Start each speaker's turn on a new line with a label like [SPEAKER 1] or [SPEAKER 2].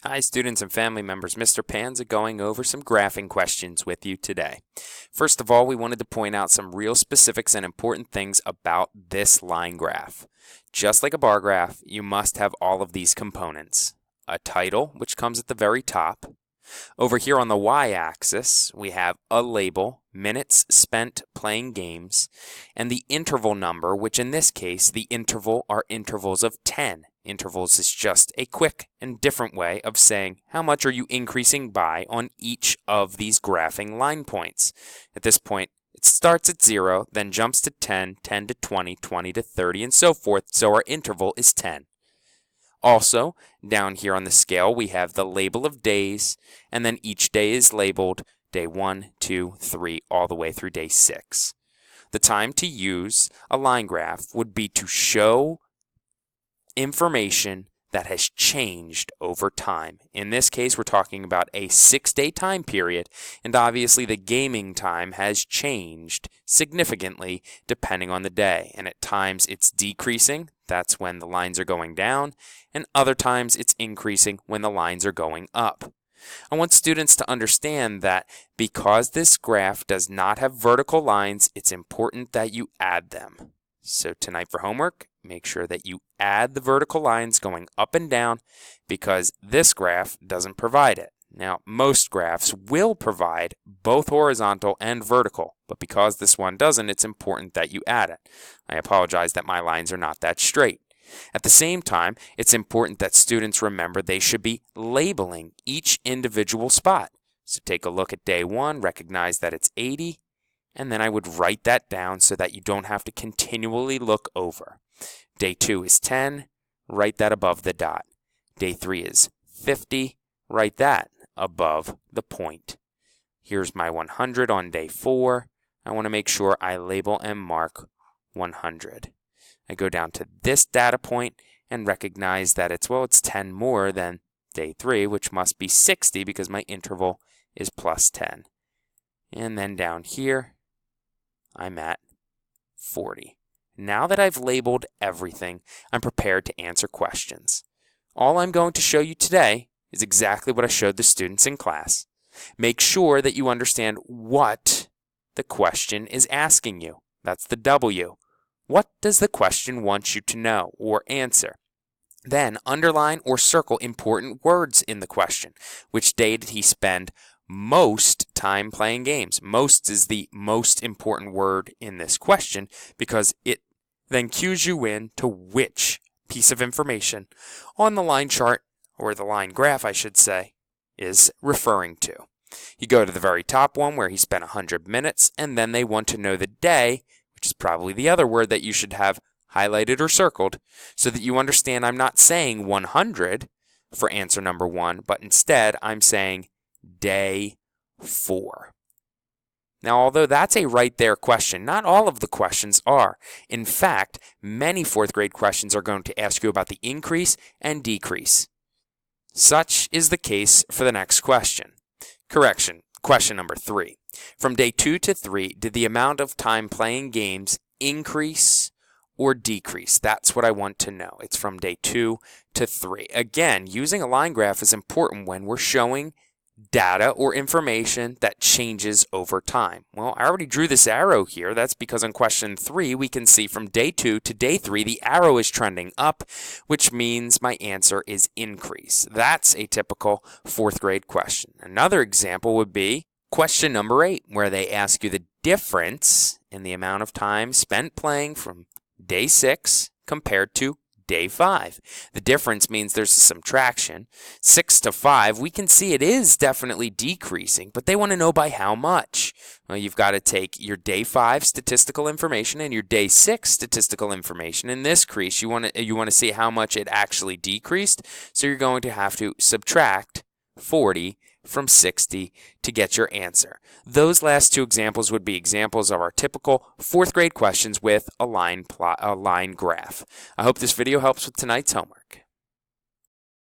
[SPEAKER 1] Hi students and family members, Mr. Panza going over some graphing questions with you today. First of all, we wanted to point out some real specifics and important things about this line graph. Just like a bar graph, you must have all of these components. A title, which comes at the very top. Over here on the y-axis, we have a label, minutes spent playing games, and the interval number, which in this case, the interval are intervals of 10. Intervals is just a quick and different way of saying how much are you increasing by on each of these graphing line points. At this point, it starts at 0, then jumps to 10, 10 to 20, 20 to 30, and so forth, so our interval is 10. Also, down here on the scale, we have the label of days, and then each day is labeled day 1, 2, 3, all the way through day 6. The time to use a line graph would be to show information that has changed over time. In this case, we're talking about a 6-day time period, and obviously the gaming time has changed significantly depending on the day. And at times it's decreasing, that's when the lines are going down, and other times it's increasing when the lines are going up. I want students to understand that because this graph does not have vertical lines, it's important that you add them. So tonight for homework, make sure that you add the vertical lines going up and down because this graph doesn't provide it. Now, most graphs will provide both horizontal and vertical, but because this one doesn't, it's important that you add it. I apologize that my lines are not that straight. At the same time, it's important that students remember they should be labeling each individual spot. So take a look at day 1, recognize that it's 80, and then I would write that down so that you don't have to continually look over. Day 2 is 10, write that above the dot. Day 3 is 50, write that above the point. Here's my 100 on day 4. I want to make sure I label and mark 100. I go down to this data point and recognize that it's 10 more than day 3, which must be 60 because my interval is plus 10. And then down here, I'm at 40. Now that I've labeled everything, I'm prepared to answer questions. All I'm going to show you today is exactly what I showed the students in class. Make sure that you understand what the question is asking you. That's the W. What does the question want you to know or answer? Then underline or circle important words in the question. Which day did he spend most time playing games? Most is the most important word in this question because it then cues you in to which piece of information on the line chart, or the line graph I should say, is referring to. You go to the very top one where he spent 100 minutes, and then they want to know the day, which is probably the other word that you should have highlighted or circled, so that you understand I'm not saying 100 for answer number 1, but instead I'm saying day 4. Now, although that's a right there question, not all of the questions are. In fact, many 4th grade questions are going to ask you about the increase and decrease. Such is the case for the next question. Correction, question number 3. From day 2 to 3, did the amount of time playing games increase or decrease? That's what I want to know. It's from day 2 to 3. Again, using a line graph is important when we're showing data or information that changes over time. Well, I already drew this arrow here. That's because on question 3, we can see from day 2 to day 3, the arrow is trending up, which means my answer is increase. That's a typical 4th grade question. Another example would be question number 8, where they ask you the difference in the amount of time spent playing from day 6 compared to day 5. The difference means there's a subtraction. 6 to 5, we can see it is definitely decreasing, but they want to know by how much. Well, you've got to take your day 5 statistical information and your day 6 statistical information. In this crease, you want to see how much it actually decreased, so you're going to have to subtract 40 from 60 to get your answer. Those last 2 examples would be examples of our typical 4th grade questions with a line graph. I hope this video helps with tonight's homework.